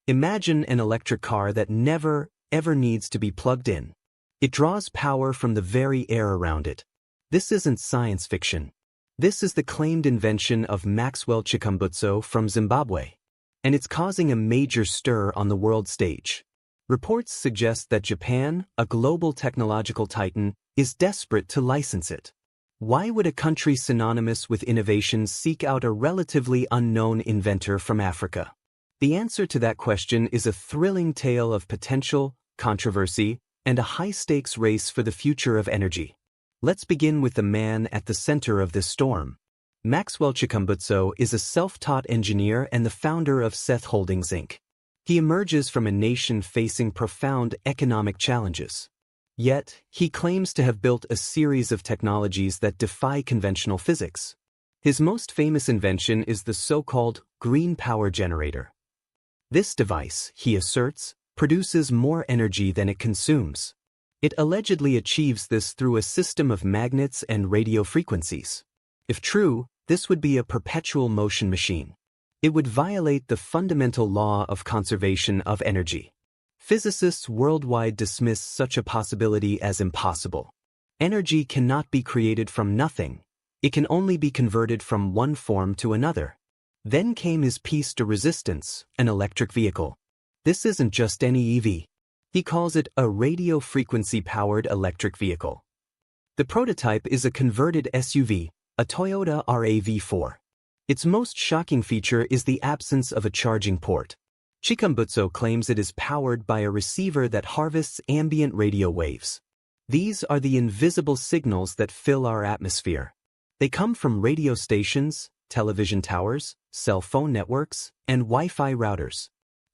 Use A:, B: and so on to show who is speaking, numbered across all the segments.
A: Imagine an electric car that never, ever needs to be plugged in. It draws power from the very air around it. This isn't science fiction. This is the claimed invention of Maxwell Chikumbutso from Zimbabwe. And it's causing a major stir on the world stage. Reports suggest that Japan, a global technological titan, is desperate to license it. Why would a country synonymous with innovation seek out a relatively unknown inventor from Africa? The answer to that question is a thrilling tale of potential, controversy, and a high-stakes race for the future of energy. Let's begin with the man at the center of this storm. Maxwell Chikumbutso is a self-taught engineer and the founder of Seth Holdings Inc. He emerges from a nation facing profound economic challenges. Yet, he claims to have built a series of technologies that defy conventional physics. His most famous invention is the so-called green power generator. This device, he asserts, produces more energy than it consumes. It allegedly achieves this through a system of magnets and radio frequencies. If true, this would be a perpetual motion machine. It would violate the fundamental law of conservation of energy. Physicists worldwide dismiss such a possibility as impossible. Energy cannot be created from nothing. It can only be converted from one form to another. Then came his piece de resistance, an electric vehicle. This isn't just any EV. He calls it a radio frequency-powered electric vehicle. The prototype is a converted SUV, a Toyota RAV4. Its most shocking feature is the absence of a charging port. Chikumbutso claims it is powered by a receiver that harvests ambient radio waves. These are the invisible signals that fill our atmosphere. They come from radio stations, television towers, cell phone networks, and Wi-Fi routers.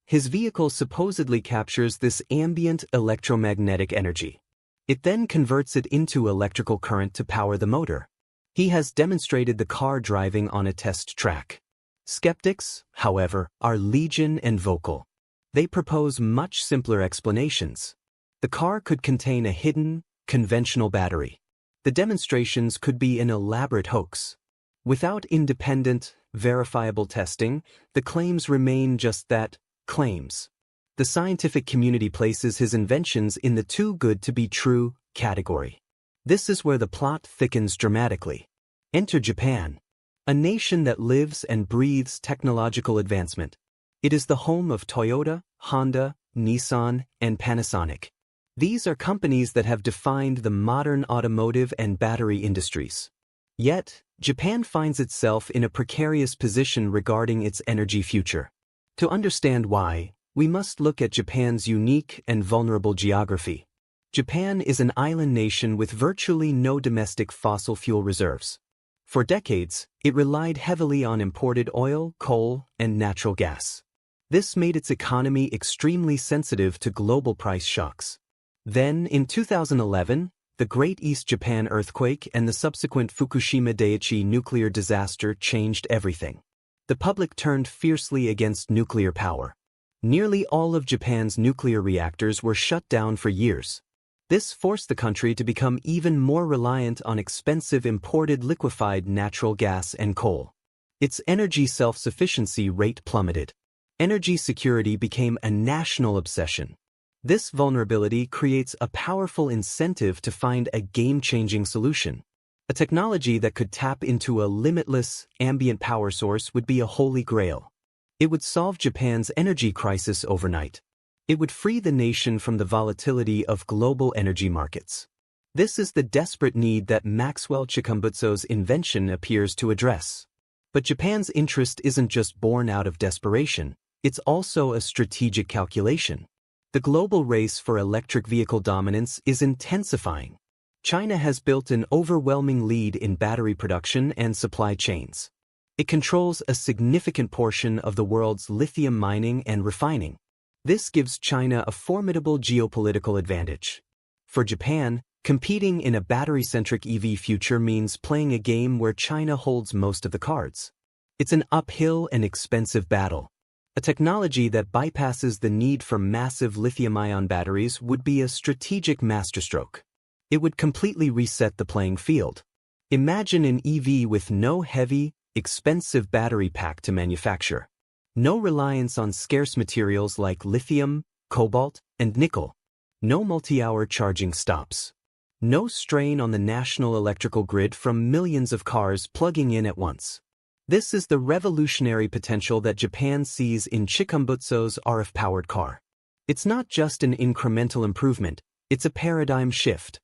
A: His vehicle supposedly captures this ambient electromagnetic energy. It then converts it into electrical current to power the motor. He has demonstrated the car driving on a test track. Skeptics, however, are legion and vocal. They propose much simpler explanations. The car could contain a hidden, conventional battery. The demonstrations could be an elaborate hoax. Without independent, verifiable testing, the claims remain just that, claims. The scientific community places his inventions in the too good to be true category. This is where the plot thickens dramatically. Enter Japan, a nation that lives and breathes technological advancement. It is the home of Toyota, Honda, Nissan, and Panasonic. These are companies that have defined the modern automotive and battery industries. Yet, Japan finds itself in a precarious position regarding its energy future. To understand why, we must look at Japan's unique and vulnerable geography. Japan is an island nation with virtually no domestic fossil fuel reserves. For decades, it relied heavily on imported oil, coal, and natural gas. This made its economy extremely sensitive to global price shocks. Then, in 2011, the Great East Japan earthquake and the subsequent Fukushima Daiichi nuclear disaster changed everything. The public turned fiercely against nuclear power. Nearly all of Japan's nuclear reactors were shut down for years. This forced the country to become even more reliant on expensive imported liquefied natural gas and coal. Its energy self-sufficiency rate plummeted. Energy security became a national obsession. This vulnerability creates a powerful incentive to find a game-changing solution. A technology that could tap into a limitless, ambient power source would be a holy grail. It would solve Japan's energy crisis overnight. It would free the nation from the volatility of global energy markets. This is the desperate need that Maxwell Chikumbutso's invention appears to address. But Japan's interest isn't just born out of desperation, it's also a strategic calculation. The global race for electric vehicle dominance is intensifying. China has built an overwhelming lead in battery production and supply chains. It controls a significant portion of the world's lithium mining and refining. This gives China a formidable geopolitical advantage. For Japan, competing in a battery-centric EV future means playing a game where China holds most of the cards. It's an uphill and expensive battle. A technology that bypasses the need for massive lithium-ion batteries would be a strategic masterstroke. It would completely reset the playing field. Imagine an EV with no heavy, expensive battery pack to manufacture. No reliance on scarce materials like lithium, cobalt, and nickel. No multi-hour charging stops. No strain on the national electrical grid from millions of cars plugging in at once. This is the revolutionary potential that Japan sees in Chikumbutso's RF-powered car. It's not just an incremental improvement, it's a paradigm shift.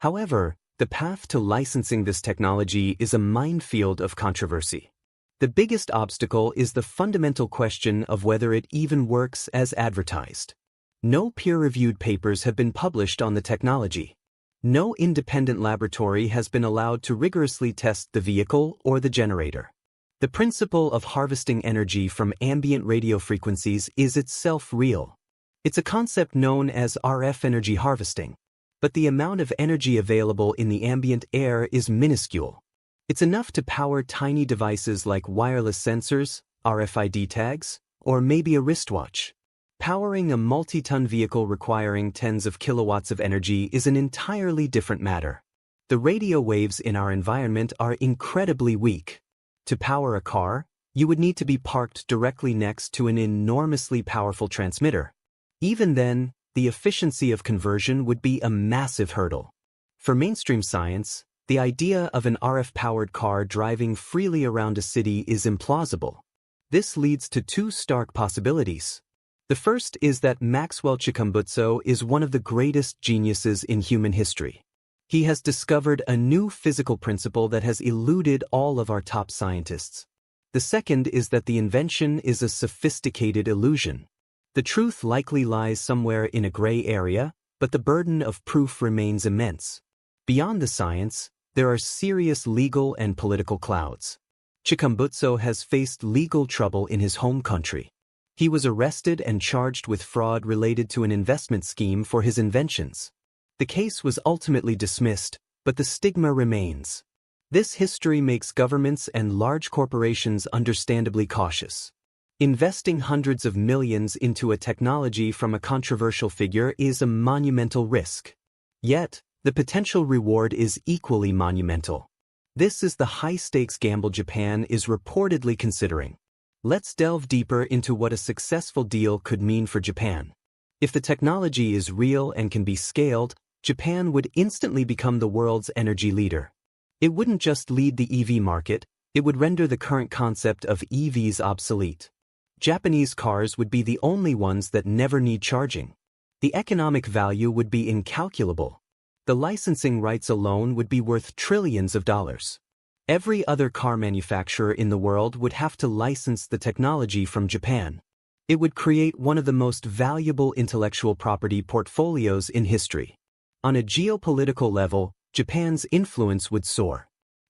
A: However, the path to licensing this technology is a minefield of controversy. The biggest obstacle is the fundamental question of whether it even works as advertised. No peer-reviewed papers have been published on the technology. No independent laboratory has been allowed to rigorously test the vehicle or the generator. The principle of harvesting energy from ambient radio frequencies is itself real. It's a concept known as RF energy harvesting, but the amount of energy available in the ambient air is minuscule. It's enough to power tiny devices like wireless sensors, RFID tags, or maybe a wristwatch. Powering a multi-ton vehicle requiring tens of kilowatts of energy is an entirely different matter. The radio waves in our environment are incredibly weak. To power a car, you would need to be parked directly next to an enormously powerful transmitter. Even then, the efficiency of conversion would be a massive hurdle. For mainstream science, the idea of an RF-powered car driving freely around a city is implausible. This leads to two stark possibilities. The first is that Maxwell Chikumbutso is one of the greatest geniuses in human history. He has discovered a new physical principle that has eluded all of our top scientists. The second is that the invention is a sophisticated illusion. The truth likely lies somewhere in a gray area, but the burden of proof remains immense. Beyond the science, there are serious legal and political clouds. Chikumbutso has faced legal trouble in his home country. He was arrested and charged with fraud related to an investment scheme for his inventions. The case was ultimately dismissed, but the stigma remains. This history makes governments and large corporations understandably cautious. Investing hundreds of millions into a technology from a controversial figure is a monumental risk. Yet, the potential reward is equally monumental. This is the high-stakes gamble Japan is reportedly considering. Let's delve deeper into what a successful deal could mean for Japan. If the technology is real and can be scaled, Japan would instantly become the world's energy leader. It wouldn't just lead the EV market, it would render the current concept of EVs obsolete. Japanese cars would be the only ones that never need charging. The economic value would be incalculable. The licensing rights alone would be worth trillions of dollars. Every other car manufacturer in the world would have to license the technology from Japan. It would create one of the most valuable intellectual property portfolios in history. On a geopolitical level, Japan's influence would soar.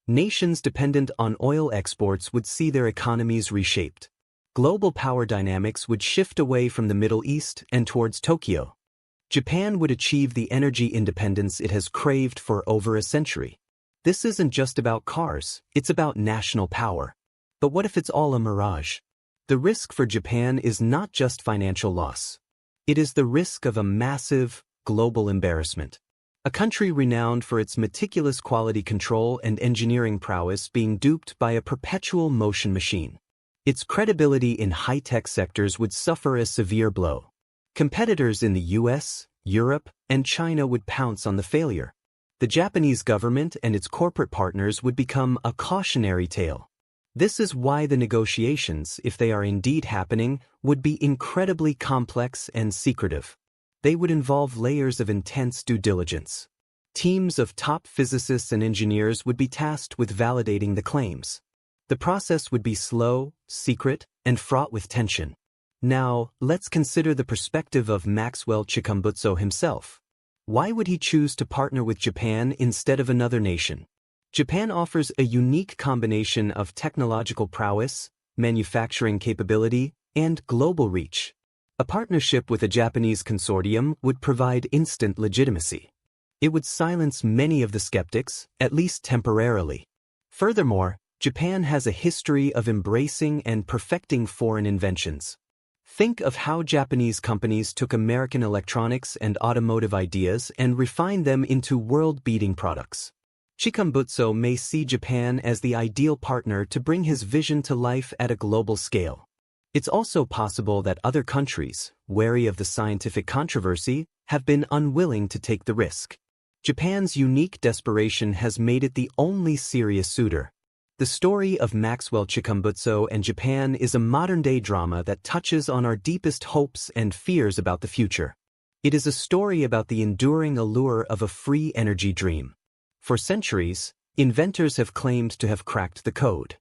A: Nations dependent on oil exports would see their economies reshaped. Global power dynamics would shift away from the Middle East and towards Tokyo. Japan would achieve the energy independence it has craved for over a century. This isn't just about cars, it's about national power. But what if it's all a mirage? The risk for Japan is not just financial loss. It is the risk of a massive, global embarrassment. A country renowned for its meticulous quality control and engineering prowess being duped by a perpetual motion machine. Its credibility in high-tech sectors would suffer a severe blow. Competitors in the US, Europe, and China would pounce on the failure. The Japanese government and its corporate partners would become a cautionary tale. This is why the negotiations, if they are indeed happening, would be incredibly complex and secretive. They would involve layers of intense due diligence. Teams of top physicists and engineers would be tasked with validating the claims. The process would be slow, secret, and fraught with tension. Now, let's consider the perspective of Maxwell Chikumbutso himself. Why would he choose to partner with Japan instead of another nation? Japan offers a unique combination of technological prowess, manufacturing capability, and global reach. A partnership with a Japanese consortium would provide instant legitimacy. It would silence many of the skeptics, at least temporarily. Furthermore, Japan has a history of embracing and perfecting foreign inventions. Think of how Japanese companies took American electronics and automotive ideas and refined them into world-beating products. Chikumbutso may see Japan as the ideal partner to bring his vision to life at a global scale. It's also possible that other countries, wary of the scientific controversy, have been unwilling to take the risk. Japan's unique desperation has made it the only serious suitor. The story of Maxwell Chikumbutso and Japan is a modern-day drama that touches on our deepest hopes and fears about the future. It is a story about the enduring allure of a free energy dream. For centuries, inventors have claimed to have cracked the code.